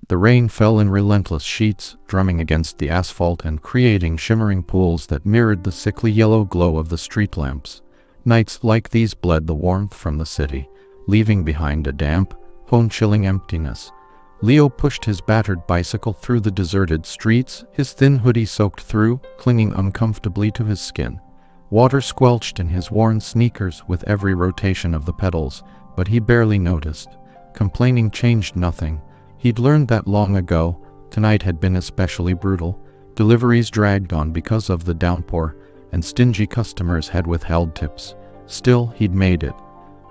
The rain fell in relentless sheets, drumming against the asphalt and creating shimmering pools that mirrored the sickly yellow glow of the street lamps. Nights like these bled the warmth from the city, leaving behind a damp, bone-chilling emptiness. Leo pushed his battered bicycle through the deserted streets, his thin hoodie soaked through, clinging uncomfortably to his skin. Water squelched in his worn sneakers with every rotation of the pedals, but he barely noticed. Complaining changed nothing. He'd learned that long ago. Tonight had been especially brutal. Deliveries dragged on because of the downpour, and stingy customers had withheld tips. Still, he'd made it.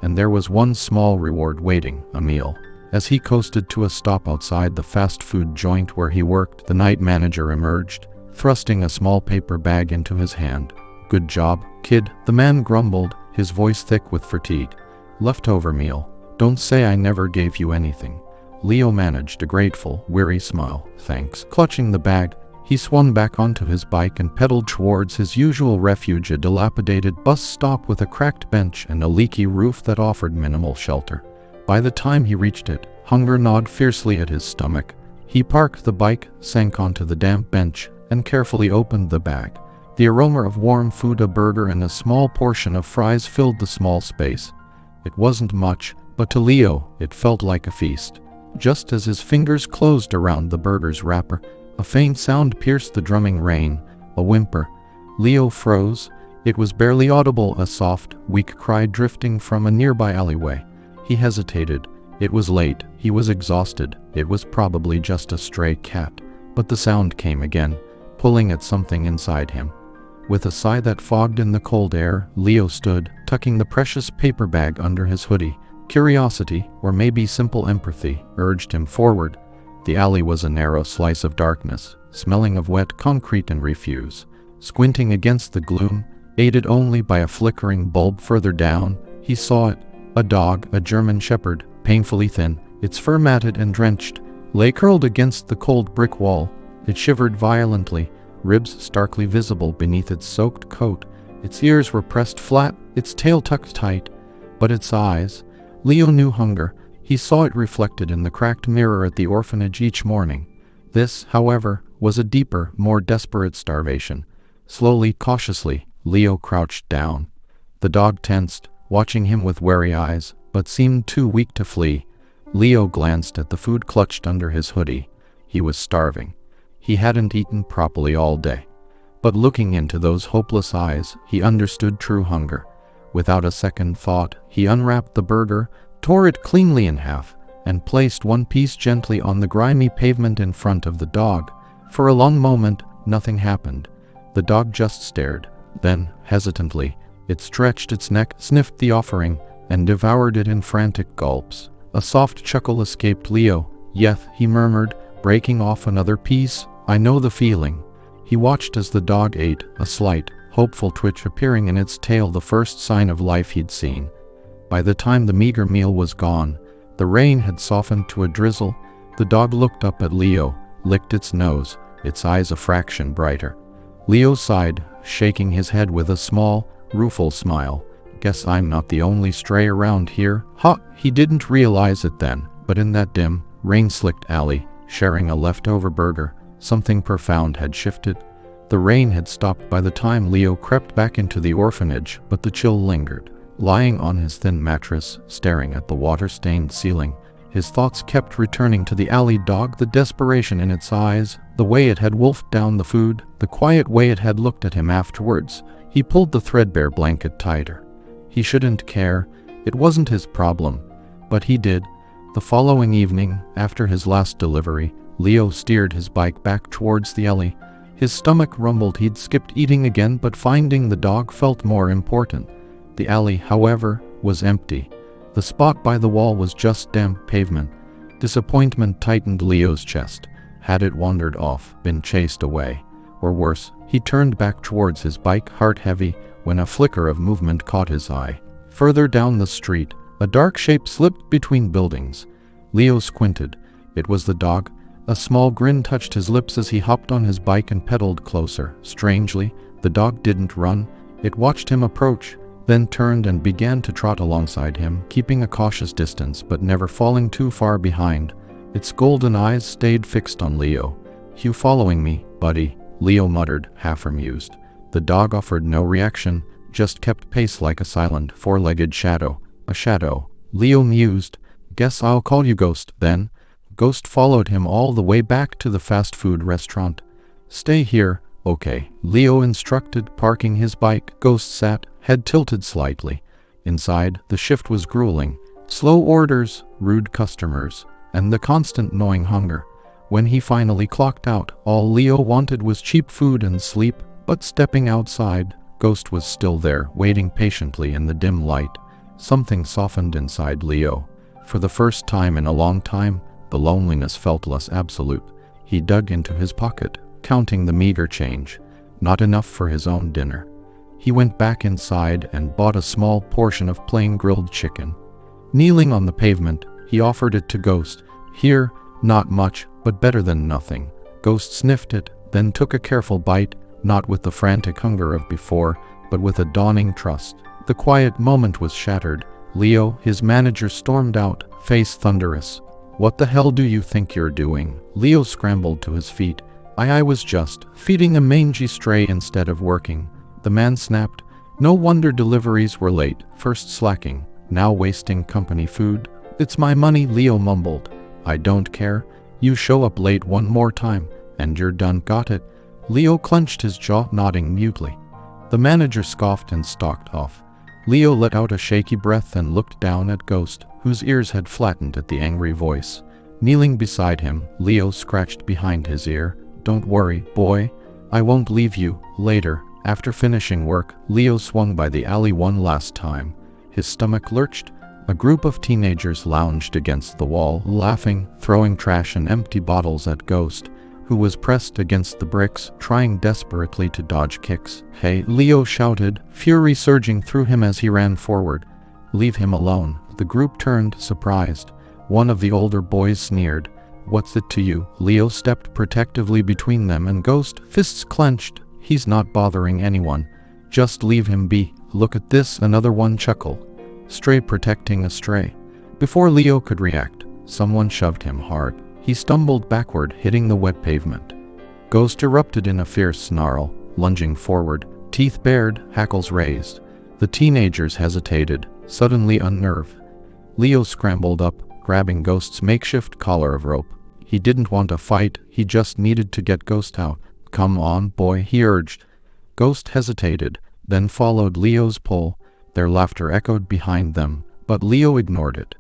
And there was one small reward waiting, a meal. As he coasted to a stop outside the fast food joint where he worked, the night manager emerged, thrusting a small paper bag into his hand. "Good job, kid," the man grumbled, his voice thick with fatigue. "Leftover meal. Don't say I never gave you anything." Leo managed a grateful, weary smile. "Thanks." Clutching the bag, he swung back onto his bike and pedaled towards his usual refuge, a dilapidated bus stop with a cracked bench and a leaky roof that offered minimal shelter. By the time he reached it, hunger gnawed fiercely at his stomach. He parked the bike, sank onto the damp bench, and carefully opened the bag. The aroma of warm food, a burger and a small portion of fries, filled the small space. It wasn't much, but to Leo, it felt like a feast. Just as his fingers closed around the burger's wrapper, a faint sound pierced the drumming rain, a whimper. Leo froze. It was barely audible, a soft, weak cry drifting from a nearby alleyway. He hesitated. It was late. He was exhausted. It was probably just a stray cat. But the sound came again, pulling at something inside him. With a sigh that fogged in the cold air, Leo stood, tucking the precious paper bag under his hoodie. Curiosity, or maybe simple empathy, urged him forward. The alley was a narrow slice of darkness, smelling of wet concrete and refuse. Squinting against the gloom, aided only by a flickering bulb further down, he saw it. A dog, a German shepherd, painfully thin, its fur matted and drenched, lay curled against the cold brick wall. It shivered violently, ribs starkly visible beneath its soaked coat. Its ears were pressed flat, its tail tucked tight. But its eyes... Leo knew hunger. He saw it reflected in the cracked mirror at the orphanage each morning. This, however, was a deeper, more desperate starvation. Slowly, cautiously, Leo crouched down. The dog tensed, watching him with wary eyes, but seemed too weak to flee. Leo glanced at the food clutched under his hoodie. He was starving. He hadn't eaten properly all day. But looking into those hopeless eyes, he understood true hunger. Without a second thought, he unwrapped the burger, tore it cleanly in half, and placed one piece gently on the grimy pavement in front of the dog. For a long moment, nothing happened. The dog just stared. Then, hesitantly, it stretched its neck, sniffed the offering, and devoured it in frantic gulps. A soft chuckle escaped Leo. "Yeth," he murmured, breaking off another piece. "I know the feeling." He watched as the dog ate, a slight, hopeful twitch appearing in its tail, the first sign of life he'd seen. By the time the meager meal was gone, the rain had softened to a drizzle. The dog looked up at Leo, licked its nose, its eyes a fraction brighter. Leo sighed, shaking his head with a small, rueful smile. "Guess I'm not the only stray around here." He didn't realize it then, but in that dim, rain-slicked alley, sharing a leftover burger, something profound had shifted. The rain had stopped by the time Leo crept back into the orphanage, but the chill lingered. Lying on his thin mattress, staring at the water-stained ceiling, his thoughts kept returning to the alley dog, the desperation in its eyes, the way it had wolfed down the food, the quiet way it had looked at him afterwards. He pulled the threadbare blanket tighter. He shouldn't care. It wasn't his problem. But he did. The following evening, after his last delivery, Leo steered his bike back towards the alley. His stomach rumbled. He'd skipped eating again, but finding the dog felt more important. The alley, however, was empty. The spot by the wall was just damp pavement. Disappointment tightened Leo's chest. Had it wandered off, been chased away? Or worse, he turned back towards his bike, heart heavy, when a flicker of movement caught his eye. Further down the street, a dark shape slipped between buildings. Leo squinted. It was the dog. A small grin touched his lips as he hopped on his bike and pedaled closer. Strangely, the dog didn't run. It watched him approach, then turned and began to trot alongside him, keeping a cautious distance but never falling too far behind. Its golden eyes stayed fixed on Leo. "You following me, buddy?" Leo muttered, half amused. The dog offered no reaction, just kept pace like a silent, four-legged shadow. A shadow. Leo mused. "Guess I'll call you Ghost, then." Ghost followed him all the way back to the fast food restaurant. "Stay here, okay," Leo instructed, parking his bike. Ghost sat, head tilted slightly. Inside, the shift was grueling. Slow orders, rude customers, and the constant gnawing hunger. When he finally clocked out, all Leo wanted was cheap food and sleep. But stepping outside, Ghost was still there, waiting patiently in the dim light. Something softened inside Leo. For the first time in a long time, the loneliness felt less absolute. He dug into his pocket, counting the meager change. Not enough for his own dinner. He went back inside and bought a small portion of plain grilled chicken. Kneeling on the pavement, he offered it to Ghost. "Here, not much, but better than nothing." Ghost sniffed it, then took a careful bite, not with the frantic hunger of before, but with a dawning trust. The quiet moment was shattered. Leo, his manager, stormed out, face thunderous. "What the hell do you think you're doing?" Leo scrambled to his feet. I was just feeding a mangy stray instead of working." The man snapped. "No wonder deliveries were late, first slacking, now wasting company food." "It's my money," Leo mumbled. "I don't care. You show up late one more time, and you're done. Got it?" Leo clenched his jaw, nodding mutely. The manager scoffed and stalked off. Leo let out a shaky breath and looked down at Ghost, whose ears had flattened at the angry voice. Kneeling beside him, Leo scratched behind his ear. "Don't worry, boy. I won't leave you." Later, after finishing work, Leo swung by the alley one last time. His stomach lurched. A group of teenagers lounged against the wall, laughing, throwing trash and empty bottles at Ghost, who was pressed against the bricks, trying desperately to dodge kicks. "Hey," Leo shouted, fury surging through him as he ran forward. "Leave him alone." The group turned, surprised. One of the older boys sneered. "What's it to you?" Leo stepped protectively between them and Ghost, fists clenched. "He's not bothering anyone. Just leave him be." "Look at this," another one chuckled. Stray protecting a stray. Before Leo could react, someone shoved him hard. He stumbled backward, hitting the wet pavement. Ghost erupted in a fierce snarl, lunging forward, teeth bared, hackles raised. The teenagers hesitated, suddenly unnerved. Leo scrambled up, grabbing Ghost's makeshift collar of rope. He didn't want a fight, he just needed to get Ghost out. "Come on, boy," he urged. Ghost hesitated, then followed Leo's pull. Their laughter echoed behind them, but Leo ignored it.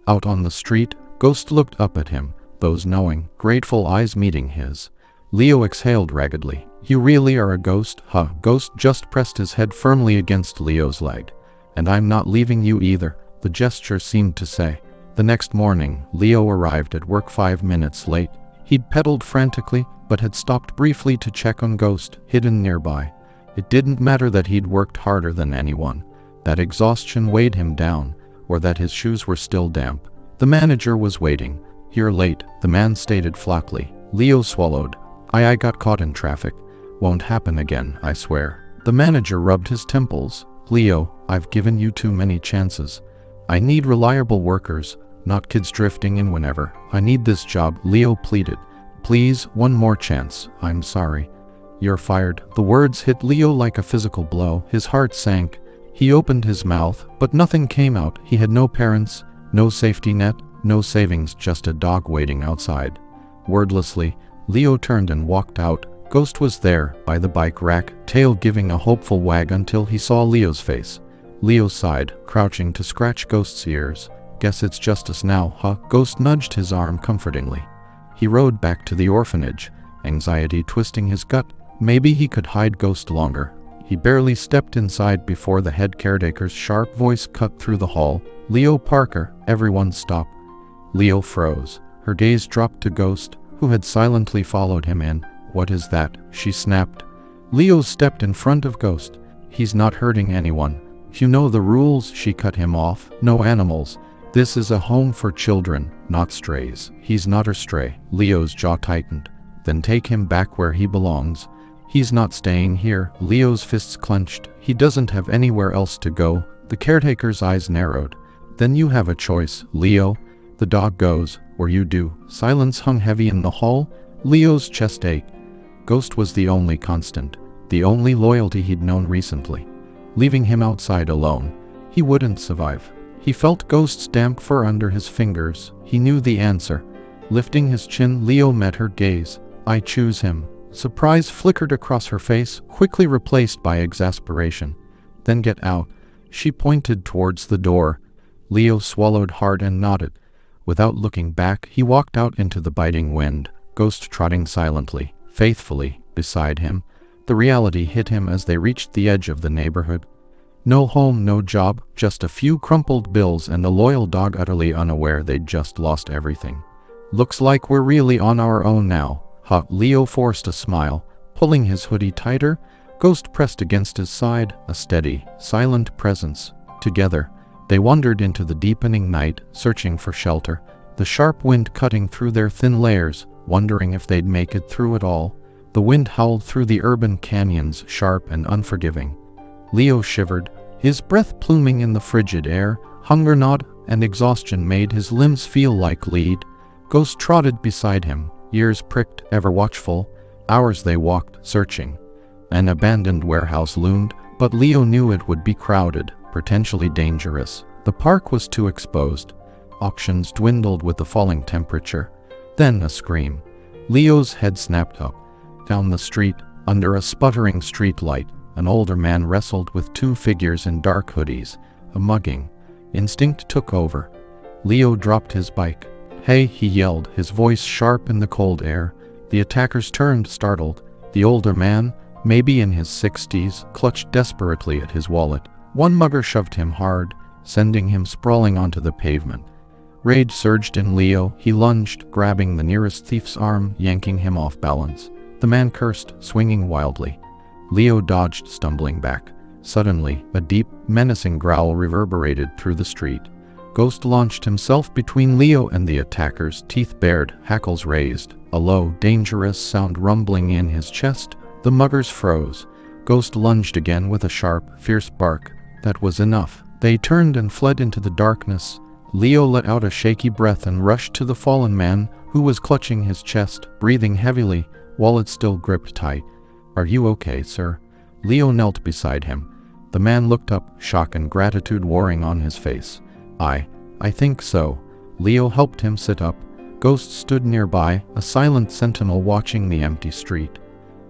Out on the street, Ghost looked up at him, those knowing, grateful eyes meeting his. Leo exhaled raggedly. "You really are a ghost, huh?" Ghost just pressed his head firmly against Leo's leg. "And I'm not leaving you either," the gesture seemed to say. The next morning, Leo arrived at work 5 minutes late. He'd pedaled frantically, but had stopped briefly to check on Ghost, hidden nearby. It didn't matter that he'd worked harder than anyone, that exhaustion weighed him down, or that his shoes were still damp. The manager was waiting. "You're late," the man stated flatly. Leo swallowed. I got caught in traffic. Won't happen again, I swear." The manager rubbed his temples. "Leo, I've given you too many chances. I need reliable workers, not kids drifting in whenever. I need this job," Leo pleaded. "Please, one more chance. I'm sorry." "You're fired." The words hit Leo like a physical blow. His heart sank. He opened his mouth, but nothing came out. He had no parents, no safety net, no savings, just a dog waiting outside. Wordlessly, Leo turned and walked out. Ghost was there, by the bike rack, tail giving a hopeful wag until he saw Leo's face. Leo sighed, crouching to scratch Ghost's ears. "Guess it's just us now, huh?" Ghost nudged his arm comfortingly. He rode back to the orphanage, anxiety twisting his gut. Maybe he could hide Ghost longer. He barely stepped inside before the head caretaker's sharp voice cut through the hall. "Leo Parker." Everyone stopped. Leo froze. Her gaze dropped to Ghost, who had silently followed him in. "What is that?" she snapped. Leo stepped in front of Ghost. "He's not hurting anyone. You know the rules," she cut him off. "No animals. This is a home for children, not strays." "He's not a stray." Leo's jaw tightened. "Then take him back where he belongs." "He's not staying here." Leo's fists clenched. "He doesn't have anywhere else to go." The caretaker's eyes narrowed. "Then you have a choice, Leo. The dog goes, Were you due? Silence hung heavy in the hall. Leo's chest ached. Ghost was the only constant, the only loyalty he'd known recently. Leaving him outside alone, he wouldn't survive. He felt Ghost's damp fur under his fingers. He knew the answer. Lifting his chin, Leo met her gaze. I choose him. Surprise flickered across her face, quickly replaced by exasperation. Then get out. She pointed towards the door. Leo swallowed hard and nodded. Without looking back, he walked out into the biting wind, Ghost trotting silently, faithfully, beside him. The reality hit him as they reached the edge of the neighborhood. No home, no job, just a few crumpled bills and a loyal dog utterly unaware they'd just lost everything. Looks like we're really on our own now. Huh, Leo forced a smile. Pulling his hoodie tighter, Ghost pressed against his side, a steady, silent presence. Together, they wandered into the deepening night, searching for shelter, the sharp wind cutting through their thin layers, wondering if they'd make it through it all. The wind howled through the urban canyons, sharp and unforgiving. Leo shivered, his breath pluming in the frigid air. Hunger gnawed, and exhaustion made his limbs feel like lead. Ghost trotted beside him, ears pricked, ever watchful. Hours they walked, searching. An abandoned warehouse loomed, but Leo knew it would be crowded, potentially dangerous. The park was too exposed. Auctions dwindled with the falling temperature. Then a scream. Leo's head snapped up. Down the street, under a sputtering streetlight, an older man wrestled with two figures in dark hoodies. A mugging. Instinct took over. Leo dropped his bike. Hey, he yelled, his voice sharp in the cold air. The attackers turned, startled. The older man, maybe in his 60s, clutched desperately at his wallet. One mugger shoved him hard, sending him sprawling onto the pavement. Rage surged in Leo. He lunged, grabbing the nearest thief's arm, yanking him off balance. The man cursed, swinging wildly. Leo dodged, stumbling back. Suddenly, a deep, menacing growl reverberated through the street. Ghost launched himself between Leo and the attackers, teeth bared, hackles raised, a low, dangerous sound rumbling in his chest. The muggers froze. Ghost lunged again with a sharp, fierce bark. That was enough. They turned and fled into the darkness. Leo let out a shaky breath and rushed to the fallen man, who was clutching his chest, breathing heavily, wallet still gripped tight. Are you okay, sir? Leo knelt beside him. The man looked up, shock and gratitude warring on his face. I think so. Leo helped him sit up. Ghost stood nearby, a silent sentinel watching the empty street.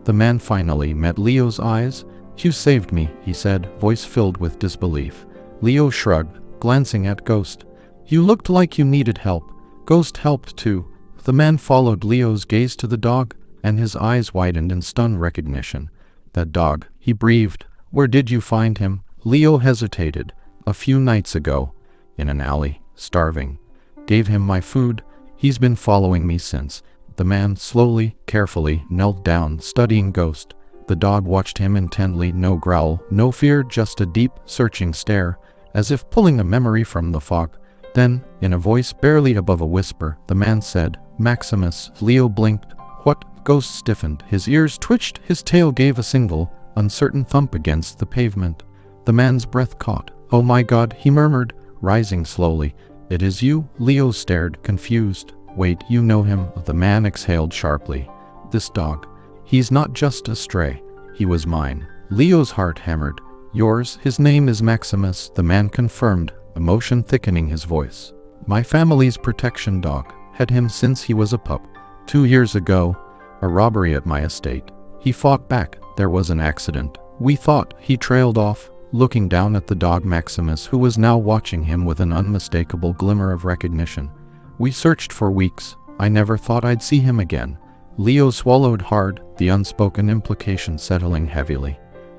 The man finally met Leo's eyes. You saved me, he said, voice filled with disbelief. Leo shrugged, glancing at Ghost. You looked like you needed help. Ghost helped too. The man followed Leo's gaze to the dog, and his eyes widened in stunned recognition. That dog, he breathed. Where did you find him? Leo hesitated. A few nights ago. In an alley, starving. Gave him my food. He's been following me since. The man slowly, carefully, knelt down, studying Ghost. The dog watched him intently, no growl, no fear, just a deep, searching stare, as if pulling a memory from the fog. Then, in a voice barely above a whisper, the man said, Maximus. Leo blinked. What? Ghost stiffened. His ears twitched, his tail gave a single, uncertain thump against the pavement. The man's breath caught. Oh my God, he murmured, rising slowly. It is you? Leo stared, confused. Wait, you know him? The man exhaled sharply. This dog. He's not just a stray. He was mine. Leo's heart hammered. Yours? His name is Maximus, the man confirmed, emotion thickening his voice. My family's protection dog. Had him since he was a pup. 2 years ago, a robbery at my estate. He fought back. There was an accident. We thought. He trailed off, looking down at the dog Maximus, who was now watching him with an unmistakable glimmer of recognition. We searched for weeks. I never thought I'd see him again. Leo swallowed hard, the unspoken implication settling heavily.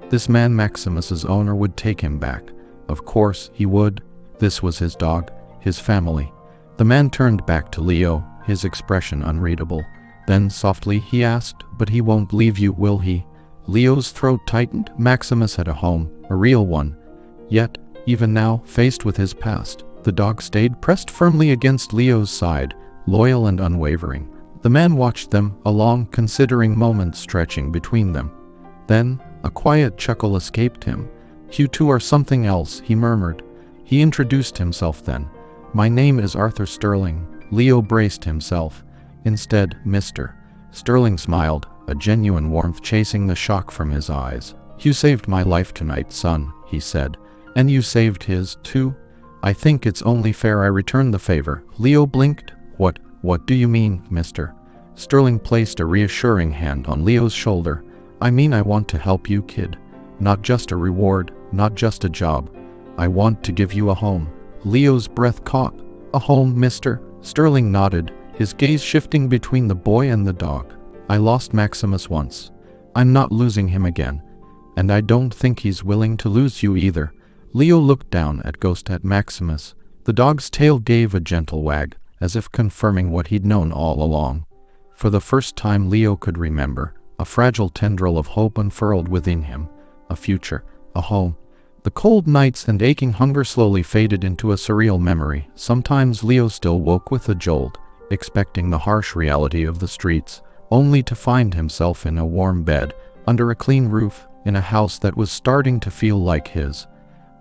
This man Maximus's owner would take him back. Of course he would. This was his dog, his family. The man turned back to Leo, his expression unreadable. Then softly he asked, but he won't leave you, will he? Leo's throat tightened. Maximus had a home, a real one. Yet, even now, faced with his past, the dog stayed pressed firmly against Leo's side, loyal and unwavering. The man watched them, a long, considering moment stretching between them. Then, a quiet chuckle escaped him. You two are something else, he murmured. He introduced himself then. My name is Arthur Sterling. Leo braced himself. Instead, Mr. Sterling smiled, a genuine warmth chasing the shock from his eyes. "You saved my life tonight, son," he said. "And you saved his, too. I think it's only fair I return the favor." Leo blinked. What do you mean, Mr.?" Sterling placed a reassuring hand on Leo's shoulder. "I mean, I want to help you, kid. Not just a reward, not just a job. I want to give you a home." Leo's breath caught. "A home, Mr.?" Sterling nodded, his gaze shifting between the boy and the dog. "I lost Maximus once. I'm not losing him again. And I don't think he's willing to lose you either." Leo looked down at Maximus. The dog's tail gave a gentle wag, as if confirming what he'd known all along. For the first time Leo could remember, a fragile tendril of hope unfurled within him. A future, a home. The cold nights and aching hunger slowly faded into a surreal memory. Sometimes Leo still woke with a jolt, expecting the harsh reality of the streets, only to find himself in a warm bed, under a clean roof, in a house that was starting to feel like his.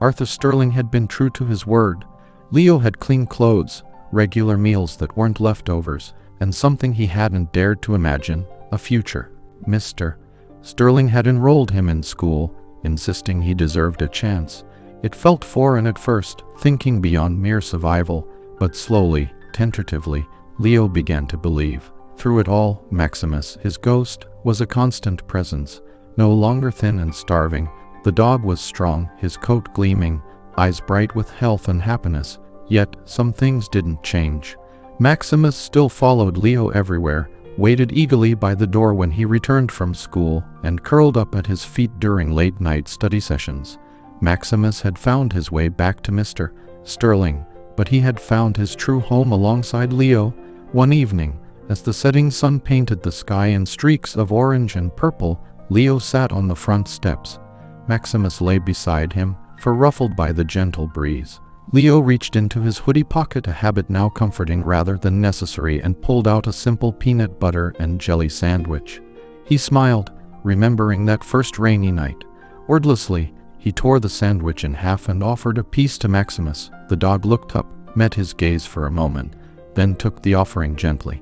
Arthur Sterling had been true to his word. Leo had clean clothes, regular meals that weren't leftovers, and something he hadn't dared to imagine, a future. Mr. Sterling had enrolled him in school, insisting he deserved a chance. It felt foreign at first, thinking beyond mere survival, but slowly, tentatively, Leo began to believe. Through it all, Maximus, his ghost, was a constant presence. No longer thin and starving, the dog was strong, his coat gleaming, eyes bright with health and happiness. Yet, some things didn't change. Maximus still followed Leo everywhere, waited eagerly by the door when he returned from school, and curled up at his feet during late-night study sessions. Maximus had found his way back to Mr. Sterling, but he had found his true home alongside Leo. One evening, as the setting sun painted the sky in streaks of orange and purple, Leo sat on the front steps. Maximus lay beside him, ruffled by the gentle breeze. Leo reached into his hoodie pocket, a habit now comforting rather than necessary, and pulled out a simple peanut butter and jelly sandwich. He smiled, remembering that first rainy night. Wordlessly, he tore the sandwich in half and offered a piece to Maximus. The dog looked up, met his gaze for a moment, then took the offering gently.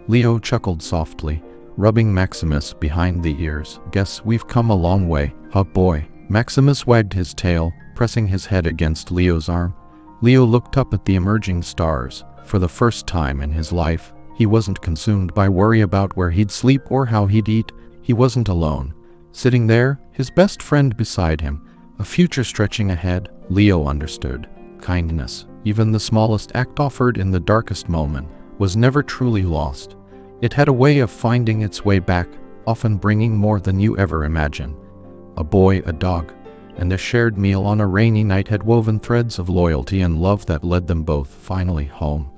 Leo chuckled softly, rubbing Maximus behind the ears. "Guess we've come a long way, huh, boy?" Maximus wagged his tail, pressing his head against Leo's arm. Leo looked up at the emerging stars. For the first time in his life, he wasn't consumed by worry about where he'd sleep or how he'd eat. He wasn't alone. Sitting there, his best friend beside him, a future stretching ahead, Leo understood. Kindness, even the smallest act offered in the darkest moment, was never truly lost. It had a way of finding its way back, often bringing more than you ever imagined. A boy, a dog, and a shared meal on a rainy night had woven threads of loyalty and love that led them both finally home.